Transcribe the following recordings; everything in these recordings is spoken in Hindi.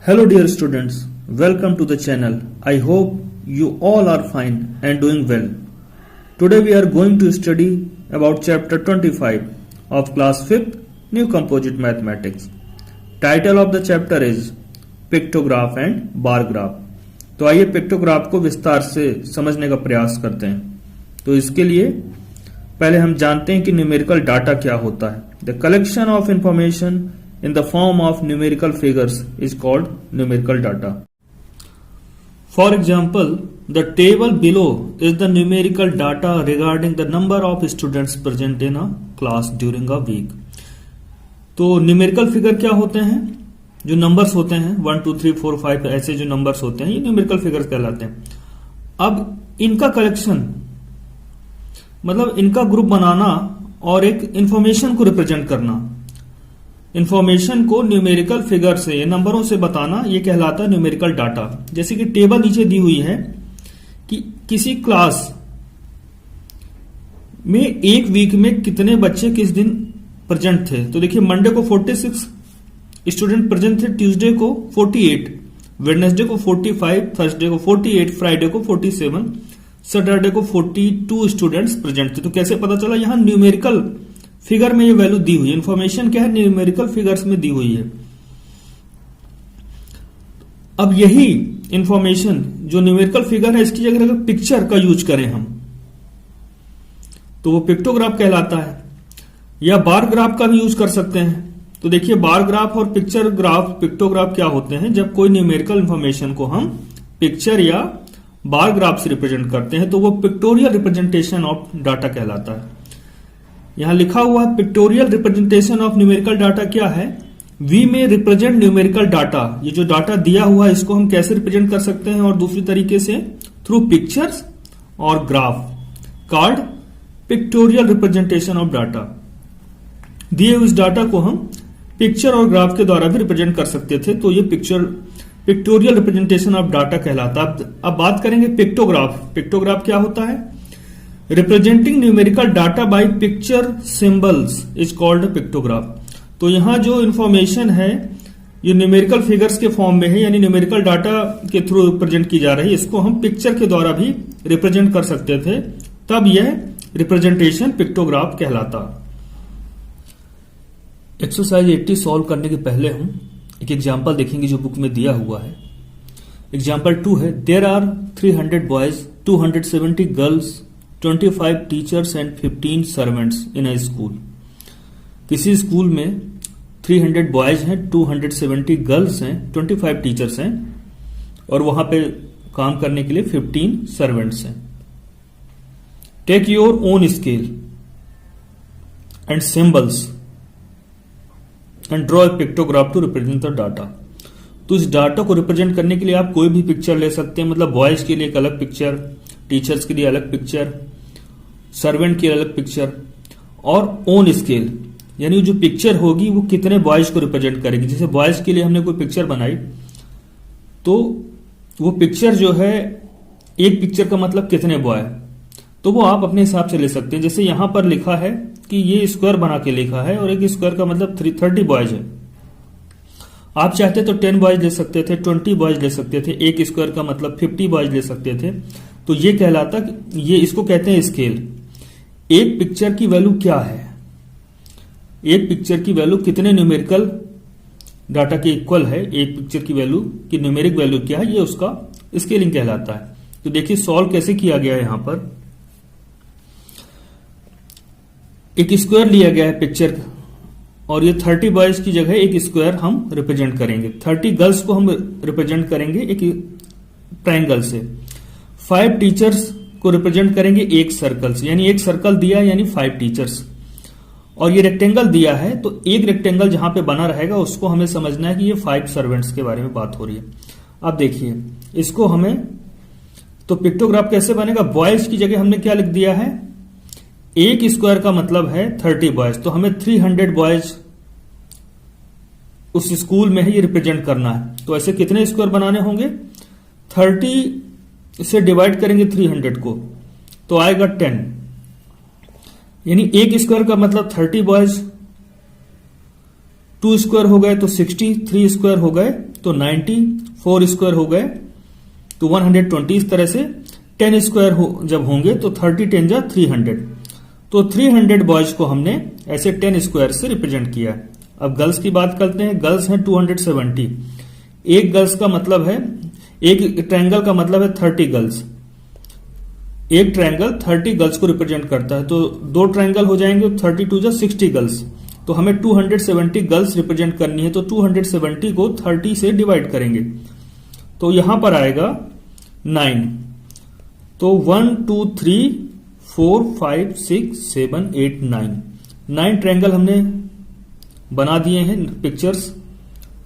Hello dear students, welcome to the channel. I hope you all are fine and doing well. Today we are going to study about chapter 25 of class 5th New Composite Mathematics. Title of the chapter is Pictograph and Bar Graph. तो आइए पिक्टोग्राफ को विस्तार से समझने का प्रयास करते हैं। तो इसके लिए पहले हम जानते हैं कि न्यूमेरिकल डाटा क्या होता है। The collection of information in the form of numerical figures is called numerical data. For example, the table below is the numerical data regarding the number of students present in a class during a week. तो न्यूमेरिकल फिगर क्या होते हैं? जो नंबर्स होते हैं 1 2 3 4 5 ऐसे जो नंबर्स होते हैं ये न्यूमेरिकल फिगर्स कहलाते हैं। अब इनका कलेक्शन मतलब इनका ग्रुप बनाना और एक इंफॉर्मेशन को रिप्रेजेंट करना, इंफॉर्मेशन को न्यूमेरिकल फिगर से नंबरों से बताना, यह कहलाता है न्यूमेरिकल डाटा। जैसे कि टेबल नीचे दी हुई है कि किसी क्लास में एक वीक में कितने बच्चे किस दिन प्रेजेंट थे। तो देखिए मंडे को 46 स्टूडेंट प्रेजेंट थे, ट्यूसडे को 48, वेडनेसडे को 45, थर्सडे को 48, फ्राइडे को 47, सैटरडे को 42 स्टूडेंट्स प्रेजेंट थे। तो कैसे पता चला? यहां न्यूमेरिकल फिगर में ये वैल्यू दी हुई है। इंफॉर्मेशन क्या है? न्यूमेरिकल फिगर्स में दी हुई है। अब यही इंफॉर्मेशन जो न्यूमेरिकल फिगर है इसकी जगह अगर पिक्चर का यूज करें हम तो वो पिक्टोग्राफ कहलाता है, या बार ग्राफ का भी यूज कर सकते हैं। तो देखिए बार ग्राफ और पिक्चर ग्राफ, पिक्टोग्राफ क्या होते हैं? जब कोई न्यूमेरिकल इंफॉर्मेशन को हम पिक्चर या बार ग्राफ से रिप्रेजेंट करते हैं तो वो पिक्टोरियल रिप्रेजेंटेशन ऑफ डाटा कहलाता है। यहां लिखा हुआ है pictorial representation of numerical data क्या है? वी में रिप्रेजेंट न्यूमेरिकल डाटा। ये जो डाटा दिया हुआ है इसको हम कैसे रिप्रेजेंट कर सकते हैं? और दूसरी तरीके से थ्रू पिक्चर्स और graph, called pictorial representation of data. दिए हुए इस डाटा को हम पिक्चर और ग्राफ के द्वारा भी रिप्रेजेंट कर सकते थे। तो ये पिक्टोरियल रिप्रेजेंटेशन ऑफ डाटा कहलाता। अब बात करेंगे पिक्टोग्राफ। पिक्टोग्राफ क्या होता है? Representing numerical data by picture symbols is called pictograph. तो यहां जो इंफॉर्मेशन है ये न्यूमेरिकल फिगर्स के फॉर्म में है, यानी न्यूमेरिकल डाटा के थ्रू रिप्रेजेंट की जा रही है। इसको हम पिक्चर के द्वारा भी रिप्रेजेंट कर सकते थे, तब यह रिप्रेजेंटेशन पिक्टोग्राफ कहलाता। एक्सरसाइज 80 सॉल्व करने के पहले हम एक एग्जाम्पल देखेंगे जो बुक में दिया हुआ है। एग्जाम्पल 2 है, there are 300 boys, 270 girls, 25 teachers and 15 servants in a school. किसी स्कूल में 300 बॉयज हैं, 270 गर्ल्स हैं, 25 टीचर्स हैं और वहां पे काम करने के लिए 15 सर्वेंट्स हैं। Take your own scale and symbols and draw a pictograph to represent the data. तो इस डाटा को रिप्रेजेंट करने के लिए आप कोई भी पिक्चर ले सकते हैं, मतलब बॉयज के लिए एक अलग पिक्चर, टीचर्स के लिए अलग पिक्चर, सर्वेंट की अलग पिक्चर, और ओन स्केल यानी जो पिक्चर होगी वो कितने बॉयज को रिप्रेजेंट करेगी। जैसे बॉयज के लिए हमने कोई पिक्चर बनाई तो वो पिक्चर जो है, एक पिक्चर का मतलब कितने बॉय, तो वो आप अपने हिसाब से ले सकते हैं। जैसे यहां पर लिखा है कि ये स्क्वायर बना के लिखा है और एक स्क्वायर का मतलब 30 बॉयज है। आप चाहते तो 10 बॉयज ले सकते थे, 20 बॉयज ले सकते थे, एक स्क्वायर का मतलब 50 बॉयज ले सकते थे। तो ये कहलाता, ये इसको कहते हैं स्केल। एक पिक्चर की वैल्यू क्या है? एक पिक्चर की वैल्यू कितने न्यूमेरिकल डाटा के इक्वल है? एक पिक्चर की वैल्यू की न्यूमेरिक वैल्यू क्या है? ये उसका स्केलिंग कहलाता है। तो देखिए सॉल्व कैसे किया गया है। यहां पर एक स्क्वायर लिया गया है पिक्चर और ये 30 बॉयज की जगह एक स्क्वायर हम रिप्रेजेंट करेंगे। 30 गर्ल्स को हम रिप्रेजेंट करेंगे एक ट्रायंगल से। 5 टीचर्स को रिप्रेजेंट करेंगे एक सर्कल से, यानी एक सर्कल दिया यानी 5 टीचर्स। और ये रेक्टेंगल दिया है तो एक रेक्टेंगल जहां पे बना रहेगा उसको हमें समझना है कि ये 5 सर्वेंट्स के बारे में बात हो रही है। अब देखिए इसको हमें, तो पिक्टोग्राफ कैसे बनेगा? बॉयज की जगह हमने क्या लिख दिया है? एक स्क्वायर का मतलब है 30 बॉयज, तो हमें 300 बॉयज उस स्कूल में है ये रिप्रेजेंट करना है। तो ऐसे कितने स्क्वायर बनाने होंगे? 30 से डिवाइड करेंगे 300 को तो आएगा 10, यानी एक स्क्वायर का मतलब 30 बॉयज, 2 स्क्वायर हो गए तो 60, 3 स्क्वायर हो गए तो 90, 4 स्क्वायर हो गए तो 120। इस तरह से 10 स्क्वायर जब होंगे तो 30 10 जा 300। तो 300 बॉयज को हमने ऐसे 10 स्क्वायर से रिप्रेजेंट किया। अब गर्ल्स की बात करते हैं। गर्ल्स हैं 270। एक गर्ल्स का मतलब है, एक ट्रायंगल का मतलब है 30 गर्ल्स। एक ट्रायंगल 30 गर्ल्स को रिप्रेजेंट करता है, तो दो ट्रायंगल हो जाएंगे, 32 जा 60 गर्ल्स। तो हमें 270 गर्ल्स रिप्रेजेंट करनी है, तो 270 को 30 से डिवाइड करेंगे तो यहां पर आएगा 9। तो 1 2 3 4 5 6 7 8 9 ट्रायंगल हमने बना दिए हैं पिक्चर्स।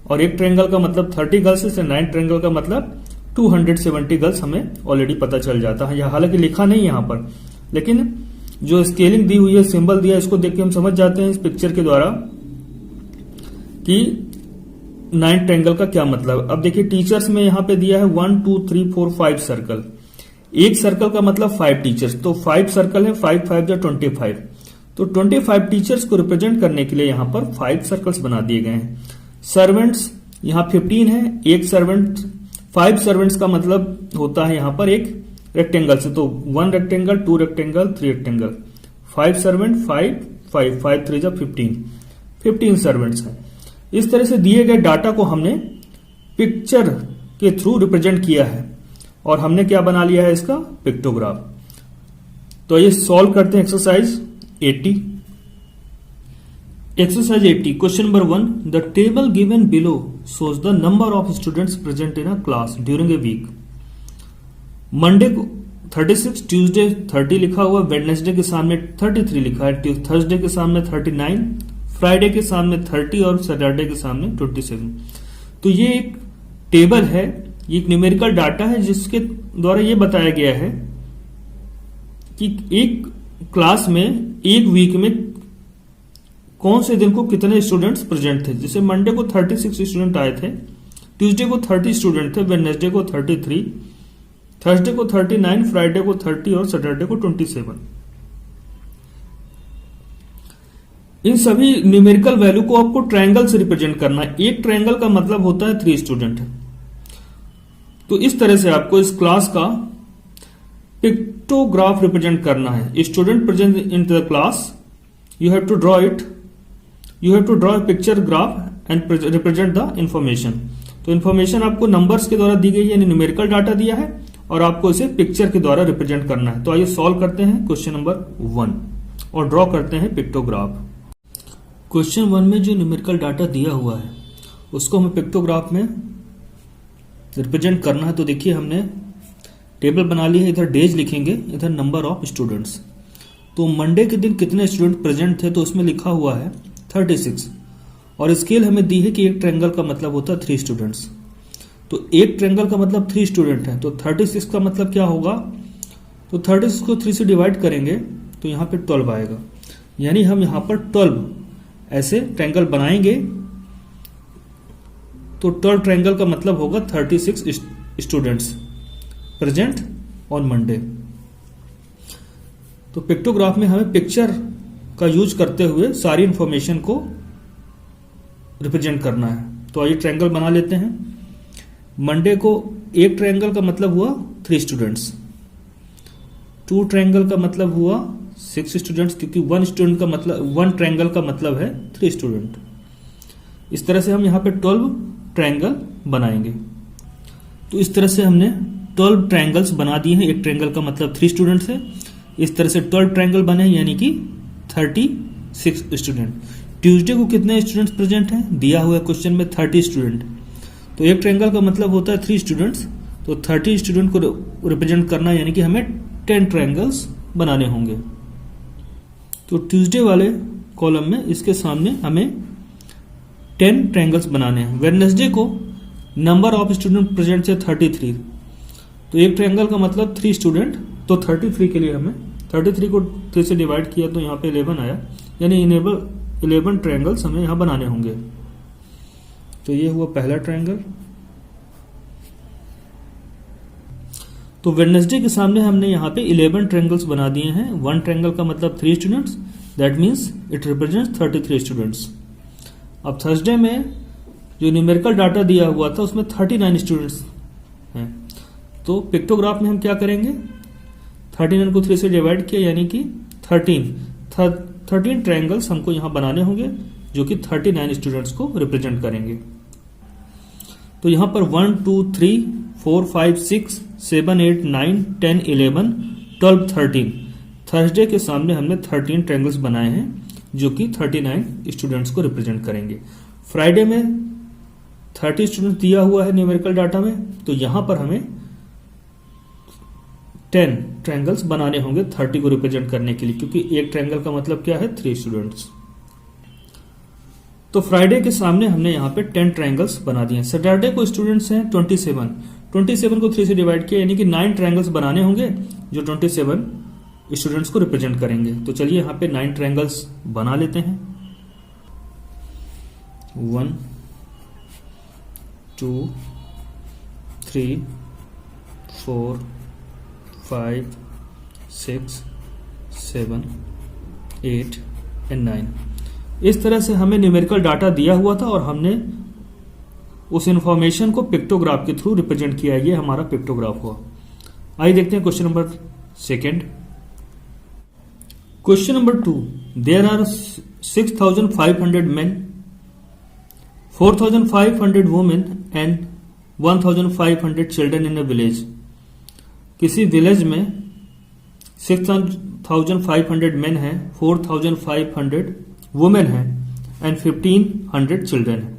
और एक ट्रायंगल का मतलब 30 गर्ल्स से 9 ट्रायंगल का मतलब 270 गर्ल्स हमें ऑलरेडी पता चल जाता है। यह हालांकि लिखा नहीं यहां पर, लेकिन जो स्केलिंग दी हुई है, सिंबल दिया है, इसको देख के हम समझ जाते हैं इस पिक्चर के द्वारा कि 9 ट्रायंगल का क्या मतलब। अब देखिए टीचर्स में यहां पे दिया है 1 2 3 4 5 सर्कल। एक सर्कल का मतलब 5 टीचर्स, तो 5 सर्कल है, 5 5 जा 25। तो 25 टीचर्स को रिप्रेजेंट करने के लिए यहां पर 5 सर्कल्स बना दिए गए हैं। सर्वेंट्स यहां 15 है। एक सर्वेंट, 5 सर्वेंट्स का मतलब होता है यहां पर एक रेक्टेंगल से, तो 1 रेक्टेंगल, 2 रेक्टेंगल, 3 रेक्टेंगल। 5 सर्वेंट, 5 5 5 3 जा 15 सर्वेंट्स हैं। इस तरह से दिए गए डाटा को हमने पिक्चर के थ्रू रिप्रेजेंट किया है और हमने क्या बना लिया है, इसका पिक्टोग्राफ। तो ये सॉल्व करते हैं exercise 80। Exercise 80, question number 1. The table given below shows the number of students present in a class during a week. Monday को 36, ट्यूसडे 30 लिखा हुआ, वेडनेसडे के सामने 33 लिखा है, थर्सडे के सामने 39, फ्राइडे के सामने 30 और सैटरडे के सामने 27। तो ये एक टेबल है, ये एक न्यूमेरिकल डाटा है जिसके द्वारा ये बताया गया है कि एक क्लास में एक वीक में कौन से दिन को कितने स्टूडेंट्स प्रेजेंट थे। जैसे मंडे को 36 स्टूडेंट आए थे, ट्यूसडे को 30 स्टूडेंट थे, वेडनेसडे को 33, थर्सडे को 39, फ्राइडे को 30 और सैटरडे को 27। इन सभी न्यूमेरिकल वैल्यू को आपको ट्रायंगल से रिप्रेजेंट करना है। एक ट्रायंगल का मतलब होता है 3 स्टूडेंट। तो इस तरह से आपको इस क्लास का पिक्टोग्राफ रिप्रेजेंट करना है। Student present in the class, you have to draw a picture graph and represent the information। तो इन्फॉर्मेशन आपको नंबर्स के द्वारा दी गई है, यानी न्यूमेरिकल डाटा दिया है और आपको इसे पिक्चर के द्वारा रिप्रेजेंट करना है। तो आइए सॉल्व करते हैं क्वेश्चन नंबर 1 और ड्रॉ करते हैं पिक्टोग्राफ। क्वेश्चन 1 में जो न्यूमेरिकल डाटा दिया हुआ है उसको हमें पिक्टोग्राफ में रिप्रेजेंट करना है। तो देखिए हमने टेबल बना ली है, इधर डेज लिखेंगे, इधर नंबर ऑफ स्टूडेंट्स। तो मंडे के दिन कितने स्टूडेंट प्रेजेंट थे, तो उसमें लिखा हुआ है 36 और स्केल हमें दी है कि एक ट्रायंगल का मतलब होता है 3 स्टूडेंट्स। तो एक ट्रायंगल का मतलब 3 स्टूडेंट है, तो 36 का मतलब क्या होगा, तो 36 को 3 से डिवाइड करेंगे तो यहां पे 12 आएगा, यानी हम यहां पर 12 ऐसे ट्रायंगल बनाएंगे। तो 12 ट्रायंगल का मतलब होगा 36 स्टूडेंट्स प्रेजेंट ऑन मंडे। तो पिक्टोग्राफ में हमें पिक्चर का यूज करते हुए सारी इंफॉर्मेशन को रिप्रेजेंट करना है। तो आइए ट्रायंगल बना लेते हैं। मंडे को एक ट्रायंगल का मतलब हुआ 3 स्टूडेंट्स, 2 ट्रायंगल का मतलब हुआ 6 स्टूडेंट्स, क्योंकि 1 स्टूडेंट का मतलब 1 ट्रायंगल का मतलब है 3 स्टूडेंट। इस तरह से हम यहां पे 12 ट्रायंगल बनाएंगे। तो इस तरह से हमने 12 ट्रायंगल्स बना दिए हैं। एक ट्रायंगल का मतलब 3 स्टूडेंट्स है। इस तरह से 12 ट्रायंगल बने, यानी कि 36 स्टूडेंट। ट्यूसडे को कितने स्टूडेंट्स प्रेजेंट हैं, दिया हुआ है क्वेश्चन में 30 स्टूडेंट। तो एक ट्रायंगल का मतलब होता है 3 स्टूडेंट्स, तो 30 स्टूडेंट को रिप्रेजेंट करना, यानी कि हमें 10 ट्रायंगल्स बनाने होंगे। तो ट्यूसडे वाले कॉलम में इसके सामने हमें 10 ट्रायंगल्स बनाने हैं। वेडनेसडे को नंबर ऑफ स्टूडेंट प्रेजेंट है 33, तो एक ट्रायंगल का मतलब 3 स्टूडेंट, तो 33 के लिए हमें 33 को 3 से डिवाइड किया तो यहाँ पे 11 आया, यानी 11 ट्रायंगल्स हमें यहाँ बनाने होंगे। तो ये हुआ पहला ट्रायंगल। तो वेडनेसडे के सामने हमने यहाँ पे 11 ट्रायंगल्स बना दिए हैं। 1 ट्रायंगल का मतलब 3 students, that means it represents 33 students. अब थर्सडे में जो न्यूमेरिकल डाटा दिया हुआ था उसमें 39 स्टूडेंट्स हैं। तो पिक्टोग्राफ में हम क्या करेंगे, 39 को 3 से डिवाइड किया, यानी कि 13 ट्रायंगल्स हमको यहां बनाने होंगे जो कि 39 स्टूडेंट्स को रिप्रेजेंट करेंगे। तो यहां पर 1 2 3 4 5 6 7 8 9 10 11 12 13 थर्सडे के सामने हमने 13 ट्रायंगल्स बनाए हैं जो कि 39 स्टूडेंट्स को रिप्रेजेंट करेंगे। फ्राइडे में 30 स्टूडेंट्स दिया हुआ है न्यूमेरिकल डाटा में, तो यहां पर हमें 10 ट्रायंगल्स बनाने होंगे 30 को रिप्रेजेंट करने के लिए, क्योंकि एक ट्रायंगल का मतलब क्या है, 3 स्टूडेंट्स। तो फ्राइडे के सामने हमने यहां पे 10 ट्रायंगल्स बना दिए। सैटरडे को स्टूडेंट्स हैं 27 को 3 से डिवाइड किया, यानी कि 9 ट्रायंगल्स बनाने होंगे जो 27 स्टूडेंट्स को रिप्रेजेंट करेंगे। तो चलिए यहां पे 9 ट्रायंगल्स बना लेते हैं। 1 2 3 4 5 6 7 8 एंड 9। इस तरह से हमें न्यूमेरिकल डाटा दिया हुआ था और हमने उस इंफॉर्मेशन को पिक्टोग्राफ के थ्रू रिप्रेजेंट किया। ये हमारा पिक्टोग्राफ हुआ। आइए देखते हैं question number 2। Question number 2, there are 6,500 men, 4,500 women and 1,500 children in a village। किसी विलेज में 6,500 men हैं, 4,500 वुमेन है एंड 1,500 चिल्ड्रन है।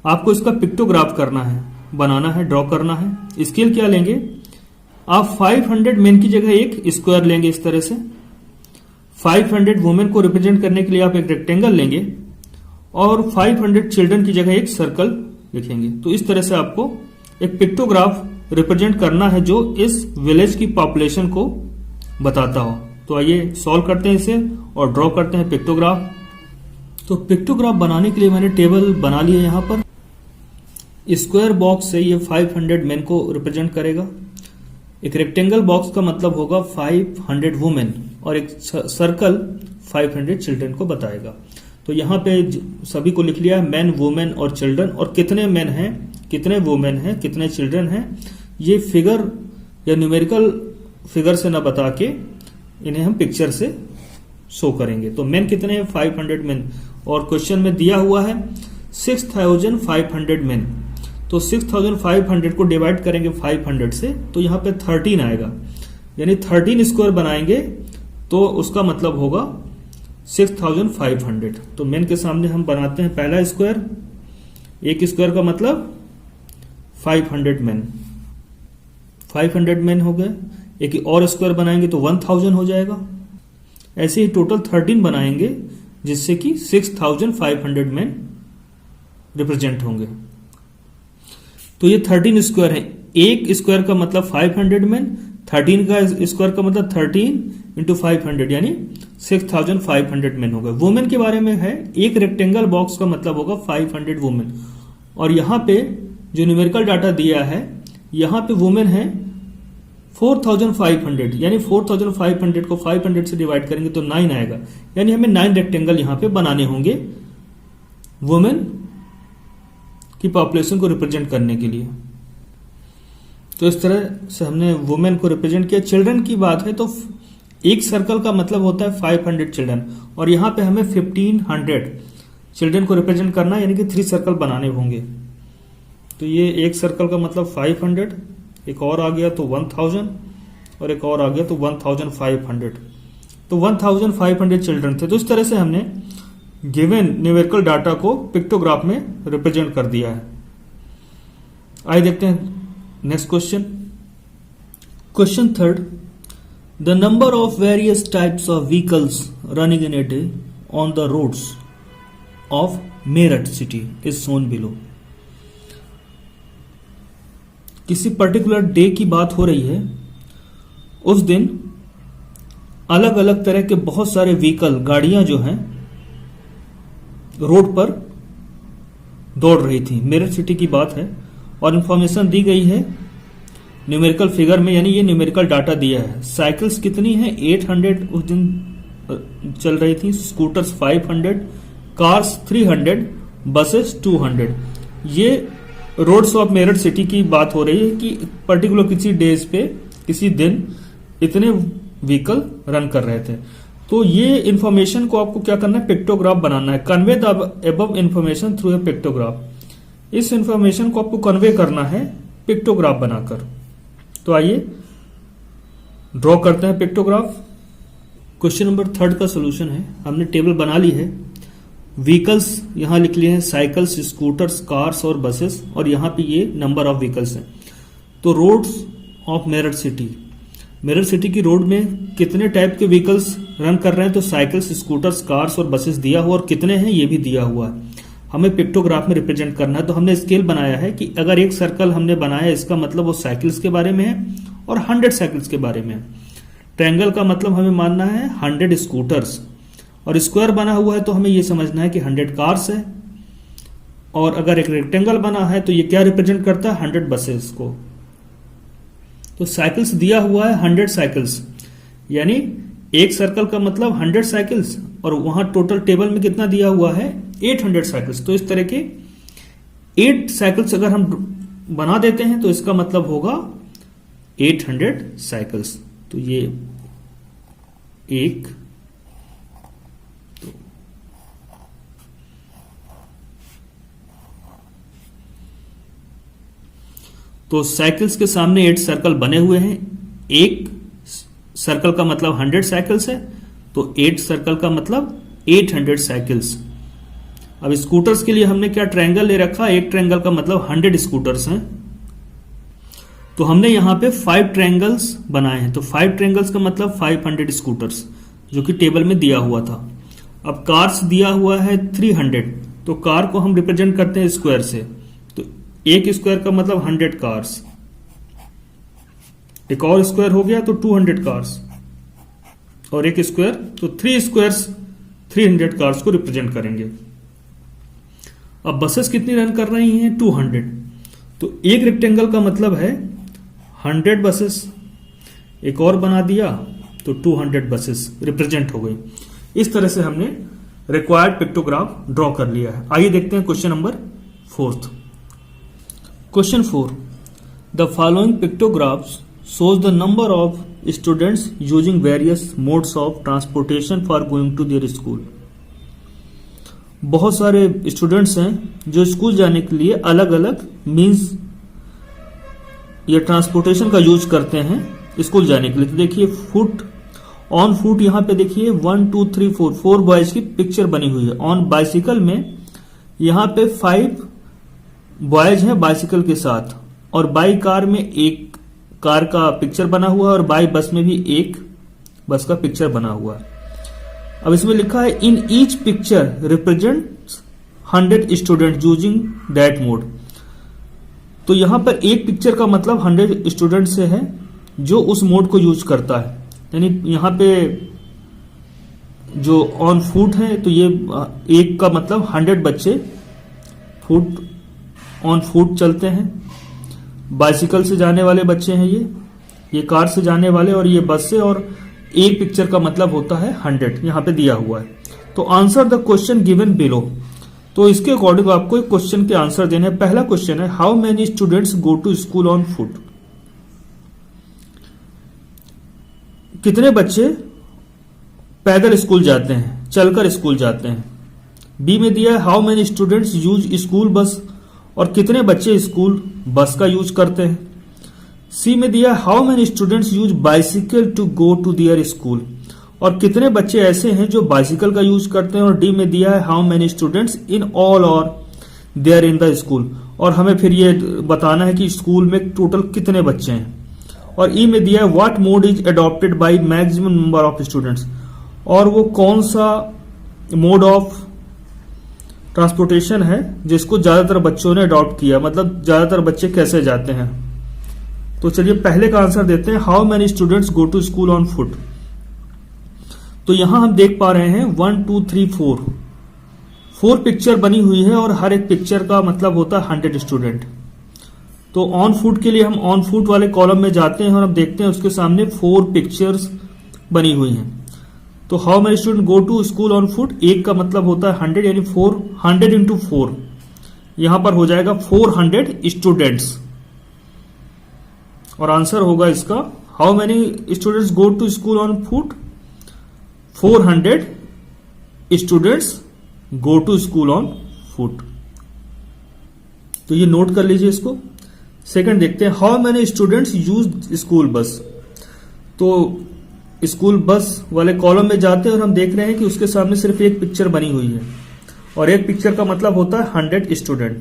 आपको इसका पिक्टोग्राफ करना है, बनाना है, ड्रॉ करना है। स्केल क्या लेंगे आप, 500 मेन की जगह एक स्क्वायर लेंगे इस तरह से, 500 वुमेन को रिप्रेजेंट करने के लिए आप एक रेक्टेंगल लेंगे और 500 चिल्ड्रन की जगह एक सर्कल लिखेंगे। तो इस तरह से आपको एक पिक्टोग्राफ रिप्रेजेंट करना है जो इस विलेज की पॉपुलेशन को बताता हो। तो आइए सॉल्व करते हैं इसे और ड्रॉ करते हैं पिक्टोग्राफ। तो पिक्टोग्राफ बनाने के लिए मैंने टेबल बना लिया। यहां पर स्क्वायर बॉक्स से ये 500 मेन को रिप्रेजेंट करेगा, एक रेक्टेंगल बॉक्स का मतलब होगा 500 वुमेन और एक सर्कल 500 चिल्ड्रन को बताएगा। तो यहां पे सभी को लिख लिया है, मैन, वुमेन और चिल्ड्रन, और कितने मैन हैं, कितने वुमेन हैं, कितने चिल्ड्रन हैं, ये फिगर या न्यूमेरिकल फिगर से ना बता के इन्हें हम पिक्चर से शो करेंगे। तो मेन कितने हैं, 500 मेन, और क्वेश्चन में दिया हुआ है 6,500 मेन। तो 6,500 को डिवाइड करेंगे 500 से, तो यहां पे 13 आएगा, यानी 13 स्क्वायर बनाएंगे तो उसका मतलब होगा 6,500। तो मेन के सामने हम बनाते हैं पहला स्क्वायर, एक स्क्वायर का मतलब 500 मेन, 500 मेन हो गए। एक और स्क्वायर बनाएंगे तो 1000 हो जाएगा। ऐसे ही टोटल 13 बनाएंगे जिससे कि 6,500 मेन रिप्रेजेंट होंगे। तो ये 13 स्क्वायर है, एक स्क्वायर का मतलब 500 मेन, 13 का स्क्वायर का मतलब 13 इंटू 500 यानी 6,500 मेन होगा। वुमेन के बारे में है, एक रेक्टेंगल बॉक्स का मतलब होगा 500 वुमेन, और यहां पे जो न्यूमेरिकल डाटा दिया है यहां पे वुमेन है 4,500, यानी 4,500 को 500 से डिवाइड करेंगे तो 9 आएगा, यानी हमें 9 रेक्टेंगल यहां पे बनाने होंगे वुमेन की पॉपुलेशन को रिप्रेजेंट करने के लिए। तो इस तरह से हमने वुमेन को रिप्रेजेंट किया। चिल्ड्रन की बात है तो एक सर्कल का मतलब होता है 500 चिल्ड्रन, और यहां पे हमें 1,500 चिल्ड्रन को रिप्रेजेंट करना है, यानी कि 3 सर्कल बनाने होंगे। तो ये एक सर्कल का मतलब 500, एक और आ गया तो 1000, और एक और आ गया तो 1500। तो 1500 चिल्ड्रन थे। तो इस तरह से हमने गिवन न्यूमेरिकल डाटा को पिक्टोग्राफ में रिप्रेजेंट कर दिया है। आइए देखते हैं next question. Question 3, the number of various types of vehicles running in a day on the roads of Meerut city is shown below. किसी पर्टिकुलर डे की बात हो रही है, उस दिन अलग अलग तरह के बहुत सारे व्हीकल, गाड़ियां जो हैं रोड पर दौड़ रही थी। मेरठ सिटी की बात है और इंफॉर्मेशन दी गई है न्यूमेरिकल फिगर में, यानी ये न्यूमेरिकल डाटा दिया है। साइकिल्स कितनी है, 800 उस दिन चल रही थी, स्कूटर्स 500, कार्स 300, बसेस 200। ये रोड्स ऑफ मेरठ सिटी की बात हो रही है कि पर्टिकुलर किसी डेज पे किसी दिन इतने व्हीकल रन कर रहे थे। तो ये इंफॉर्मेशन को आपको क्या करना है, पिक्टोग्राफ बनाना है। Convey the above information through a pictograph. इस इंफॉर्मेशन को आपको कन्वे करना है पिक्टोग्राफ बनाकर। तो आइए ड्रॉ करते हैं पिक्टोग्राफ। क्वेश्चन नंबर 3 का सोल्यूशन है। हमने टेबल बना ली है। व्हीकल्स यहां लिख लिए हैं, साइकिल्स, स्कूटर्स, कार्स और बसेस, और यहां पे ये नंबर ऑफ व्हीकल्स हैं। तो roads of Meerut city, Meerut city की रोड में कितने टाइप के व्हीकल्स रन कर रहे हैं, तो साइकिल्स, स्कूटर्स, कार्स और बसेस दिया हुआ, और कितने हैं ये भी दिया हुआ है। हमें पिक्टोग्राफ में रिप्रेजेंट करना है। तो हमने स्केल बनाया है कि अगर एक सर्कल हमने बनाया, इसका मतलब वो साइकिल्स के बारे में है और 100 साइकिल्स के बारे में है। ट्रायंगल का मतलब हमें मानना है 100 स्कूटर्स, और स्क्वायर बना हुआ है तो हमें ये समझना है कि 100 कार्स है। और अगर एक रेक्टेंगल बना है तो ये क्या रिप्रेजेंट करता है, 100 बसेस को। तो साइकिल्स दिया हुआ है 100 साइकिल्स, यानी एक सर्कल का मतलब 100 साइकिल्स, और वहां टोटल टेबल में कितना दिया हुआ है, 800 साइकिल्स। तो इस तरह के 8 साइकिल्स अगर हम बना देते हैं तो इसका मतलब होगा 800 साइकिल्स। तो ये 1, तो साइकिल्स के सामने 8 सर्कल बने हुए हैं। एक सर्कल का मतलब 100 साइकिल्स है, तो 8 सर्कल का मतलब 800 साइकिल्स। अब स्कूटर्स के लिए हमने क्या ट्रायंगल ले रखा, एक ट्रायंगल का मतलब 100 स्कूटर्स हैं। तो हमने यहां पे 5 ट्रायंगल्स बनाए हैं। तो 5 ट्रायंगल्स का मतलब 500 स्कूटर्स, जो कि टेबल में दिया हुआ था। अब कार्स दिया हुआ है 300, तो कार को हम रिप्रेजेंट करते हैं स्क्वायर से। तो एक स्क्वायर का मतलब 100 कार्स, एक और स्क्वायर हो गया तो 200 कार्स, और एक स्क्वायर, तो 3 स्क्वायर्स 300 कार्स को रिप्रेजेंट करेंगे। अब बसेस कितनी रन कर रही हैं, 200। तो एक रेक्टेंगल का मतलब है 100 बसेस, एक और बना दिया तो 200 बसेस रिप्रेजेंट हो गई। इस तरह से हमने रिक्वायर्ड पिक्टोग्राफ ड्रॉ कर लिया है। आइए देखते हैं question number 4। Question 4, the following pictographs shows the number of students using various modes of transportation for going to their school। बहुत सारे स्टूडेंट्स हैं जो स्कूल जाने के लिए अलग अलग मीन्स या ट्रांसपोर्टेशन का यूज करते हैं स्कूल जाने के लिए। तो देखिए फुट, ऑन फुट, यहाँ पे देखिए 1 2 3 4 बॉयज की पिक्चर बनी हुई है। ऑन बाइसिकल में यहाँ पे 5 बॉयज हैं बाइसिकल के साथ, और बाई कार में एक कार का पिक्चर बना हुआ है, और बाई बस में भी एक बस का पिक्चर बना हुआ है। अब इसमें लिखा है in each picture represents 100 student using that mode. तो यहां पर एक पिक्चर का मतलब 100 स्टूडेंट से है जो उस मोड को यूज करता है। यानी यहां पे जो ऑन फुट है तो ये एक का मतलब 100 बच्चे फुट ऑन फुट चलते हैं। बाइसिकल से जाने वाले बच्चे हैं ये कार से जाने वाले, और ये बस से, और एक पिक्चर का मतलब होता है 100, यहां पे दिया हुआ है। तो answer the question given below. तो इसके अकॉर्डिंग आपको एक क्वेश्चन के आंसर देने हैं। पहला क्वेश्चन है how many students go to school on foot. कितने बच्चे पैदल स्कूल जाते हैं, चलकर स्कूल जाते हैं। बी में दिया है how many students use school बस, और कितने बच्चे स्कूल बस का यूज करते हैं। सी में दिया how many students use bicycle to go to their school, और कितने बच्चे ऐसे हैं जो बाइसिकल का यूज करते हैं। और डी में दिया है how many students in all और देयर इन द स्कूल, और हमें फिर ये बताना है कि स्कूल में टोटल कितने बच्चे हैं। और ई में दिया है what mode is adopted by maximum number of students, और वो कौन सा मोड ऑफ ट्रांसपोर्टेशन है जिसको ज्यादातर बच्चों ने अडॉप्ट किया, मतलब ज्यादातर बच्चे कैसे जाते हैं। तो चलिए पहले का आंसर देते हैं how many students go to school on foot. तो यहां हम देख पा रहे हैं 1 2 3 4 पिक्चर बनी हुई है, और हर एक पिक्चर का मतलब होता है 100 स्टूडेंट। तो ऑन फुट के लिए हम ऑन फुट वाले कॉलम में जाते हैं और हम देखते हैं उसके सामने 4 पिक्चर्स बनी हुई हैं। तो how many student go to school on foot, एक का मतलब होता है 100, यानी 400 इंटू 4, यहां पर हो जाएगा 400 स्टूडेंट्स, और आंसर होगा इसका how many students go to school on foot, 400 students go to school on foot. तो ये नोट कर लीजिए इसको। सेकंड देखते हैं, how many students use school bus. तो स्कूल बस वाले कॉलम में जाते हैं और हम देख रहे हैं कि उसके सामने सिर्फ एक पिक्चर बनी हुई है, और एक पिक्चर का मतलब होता है 100 स्टूडेंट।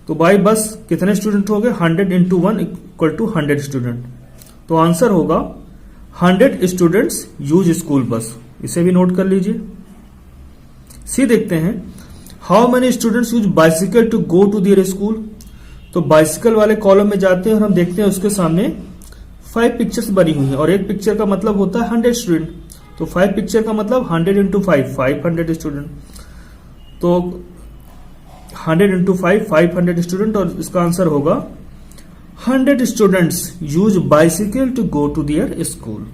तो बाई बस कितने स्टूडेंट हो गए, 100 इंटू 1 इक्वल टू 100 स्टूडेंट। तो आंसर होगा 100 स्टूडेंट्स यूज स्कूल बस। इसे भी नोट कर लीजिए। सी देखते हैं, how many students use bicycle to go to their school. तो बाइसिकल वाले कॉलम में जाते हैं और हम देखते हैं उसके सामने 5 पिक्चर्स बनी हुई है, और एक पिक्चर का मतलब होता है 100 स्टूडेंट। तो 5 पिक्चर का मतलब 100 इंटू 5, 500 स्टूडेंट। तो 100 इंटू 5, 500 स्टूडेंट, और इसका आंसर होगा 100 students use bicycle to go to their school.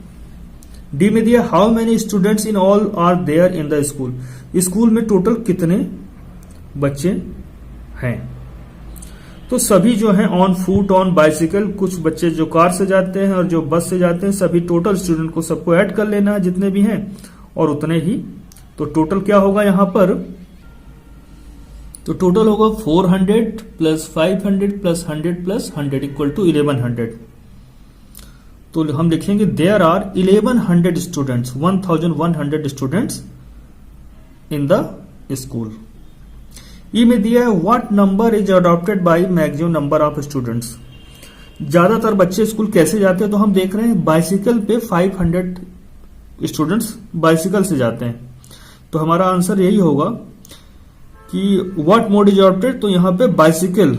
D में दिया, how many students in all are there in the school. School में टोटल कितने बच्चे हैं। तो सभी जो हैं ऑन फुट, ऑन बाइसिकल, कुछ बच्चे जो कार से जाते हैं और जो बस से जाते हैं, सभी टोटल स्टूडेंट को सबको ऐड कर लेना है जितने भी हैं, और उतने ही। तो टोटल क्या होगा यहां पर, तो टोटल होगा 400 plus 500 plus 100 plus 100 equal to 1100। तो हम लिखेंगे there are 1100 students, 1100 students in the school. ई में दिया है, what number is adopted by maximum number of students. ज्यादातर बच्चे स्कूल कैसे जाते हैं, तो हम देख रहे हैं बाइसिकल पे 500 स्टूडेंट्स बाइसिकल से जाते हैं। तो हमारा आंसर यही होगा कि व्हाट मोड इज अडॉप्टेड, तो यहां पे bicycle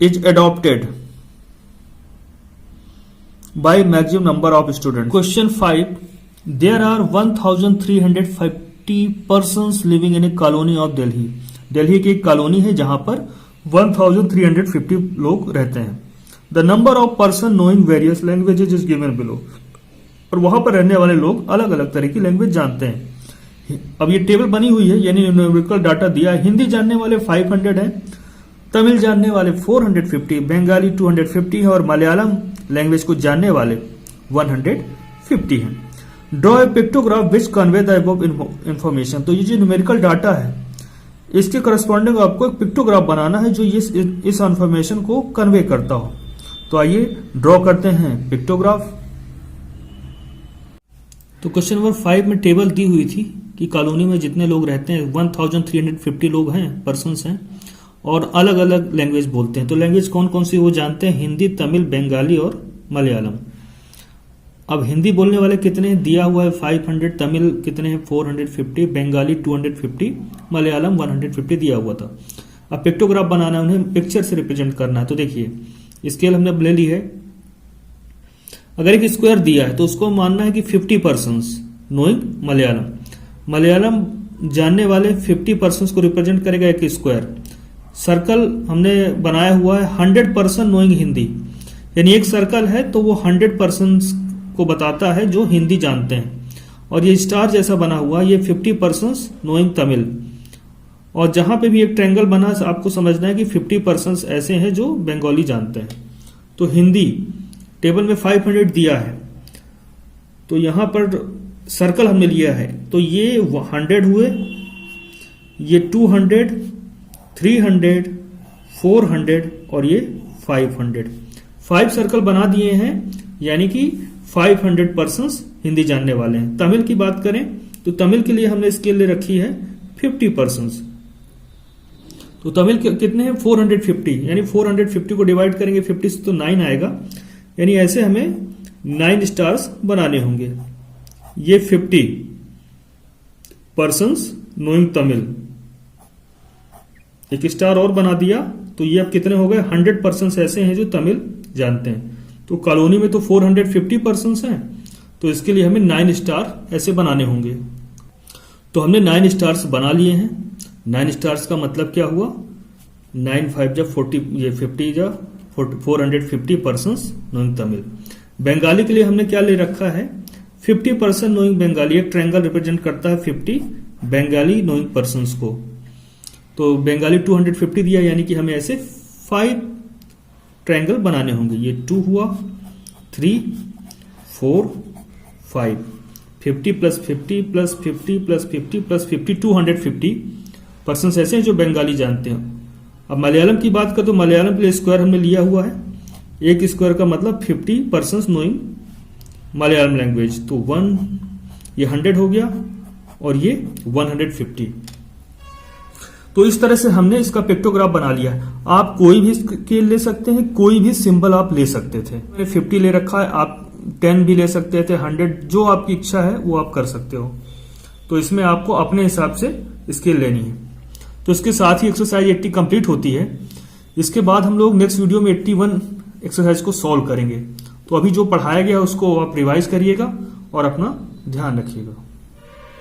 is adopted by maximum number of student. Question 5, there are 1350 persons living in a colony of Delhi. Delhi की एक कॉलोनी है जहां पर 1350 लोग रहते हैं। The number of person knowing various languages is given below. और वहां पर रहने वाले लोग अलग अलग तरह की लैंग्वेज जानते हैं। अब ये टेबल बनी हुई है, यानी न्यूमेरिकल डाटा दिया है। हिंदी जानने वाले 500 हैं, तमिल जानने वाले 450, बंगाली 250 है, और मलयालम लैंग्वेज को जानने वाले 150 हैं। Draw a pictograph which convey the above information. तो ये जो न्यूमेरिकल डाटा है, इसके करस्पॉन्डिंग आपको एक पिक्टोग्राफ बनाना है जो इस इंफॉर्मेशन को कन्वे करता हो। तो आइए ड्रॉ करते हैं पिक्टोग्राफ। तो क्वेश्चन नंबर 5 में टेबल दी हुई थी कि कॉलोनी में जितने लोग रहते हैं 1350 लोग हैं, पर्सन्स हैं, और अलग अलग लैंग्वेज बोलते हैं। तो लैंग्वेज कौन कौन सी वो जानते हैं, हिंदी, तमिल, बंगाली और मलयालम। अब हिंदी बोलने वाले कितने हैं, दिया हुआ है 500, तमिल कितने हैं 450, बंगाली 250, मलयालम 150 दिया हुआ था। अब पिक्टोग्राफ बनाना है, उन्हें पिक्चर से रिप्रेजेंट करना है। तो देखिए स्केल हमने ले ली है। अगर एक स्क्वायर दिया है तो उसको मानना है कि 50 पर्सन्स नोइंग मलयालम। मलयालम जानने वाले 50 पर्सन्स को रिप्रेजेंट करेगा एक स्क्वायर। सर्कल हमने बनाया हुआ है 100% नोइंग हिंदी, यानी एक सर्कल है तो वो 100 पर्सन्स को बताता है जो हिंदी जानते हैं। और ये स्टार जैसा बना हुआ ये 50 पर्सन्स नोइंग तमिल। और जहां पे भी एक ट्रायंगल बना आपको समझना है कि 50 पर्सन्स ऐसे हैं जो बंगाली जानते हैं। तो हिंदी टेबल में 500 दिया है, तो यहां पर सर्कल हमने लिया है, तो ये 100 हुए, ये 200, 300, 400 और ये 500। 5 सर्कल बना दिए हैं, यानी कि 500 पर्सन्स हिंदी जानने वाले हैं। तमिल की बात करें तो तमिल के लिए हमने स्केल ले रखी है 50 पर्सन्स। तो तमिल कितने हैं 450, यानी 450 को डिवाइड करेंगे 50 से तो 9 आएगा, यानी ऐसे हमें 9 स्टार्स बनाने होंगे। ये 50 पर्सन्स नोइंग तमिल, एक स्टार और बना दिया, तो ये अब कितने हो गए 100 पर्सन्स ऐसे हैं जो तमिल जानते हैं। तो कॉलोनी में तो 450 पर्सन्स हैं, तो इसके लिए हमें 9 स्टार ऐसे बनाने होंगे। तो हमने 9 स्टार्स बना लिए हैं। 9 स्टार्स का मतलब क्या हुआ, 9 5 जब 40, ये 50 जब 450 पर्सन्स नोइंग तमिल। बंगाली के लिए हमने क्या ले रखा है 50% नोइंग बंगाली। एक ट्रायंगल रिप्रेजेंट करता है 50 बंगाली नोइंग पर्सन्स को। तो बंगाली 250 दिया, यानी कि हमें ऐसे 5 ट्रायंगल बनाने होंगे। ये 2 हुआ, 3, 4, 5, 50 plus 50 plus 50 plus 50 plus 50, 250 persons ऐसे हैं जो बंगाली जानते हैं। अब मलयालम की बात करें तो मलयालम के लिए स्क्वायर हमने लिया हुआ है, एक स्क्वायर का मतलब 50 पर्सन्स नोइंग मलयालम लैंग्वेज। तो 1 ये 100 हो गया और ये 150। तो इस तरह से हमने इसका पिक्टोग्राफ बना लिया है। आप कोई भी स्केल ले सकते हैं, कोई भी सिंबल आप ले सकते थे। 50 ले रखा है, आप 10 भी ले सकते थे, 100, जो आपकी इच्छा है वो आप कर सकते हो। तो इसमें आपको अपने हिसाब से स्केल लेनी है। तो इसके साथ ही एक्सरसाइज 80 कंप्लीट होती है। इसके बाद हम लोग नेक्स्ट वीडियो में 81 एक्सरसाइज को सॉल्व करेंगे। तो अभी जो पढ़ाया गया उसको आप रिवाइज करिएगा और अपना ध्यान रखिएगा।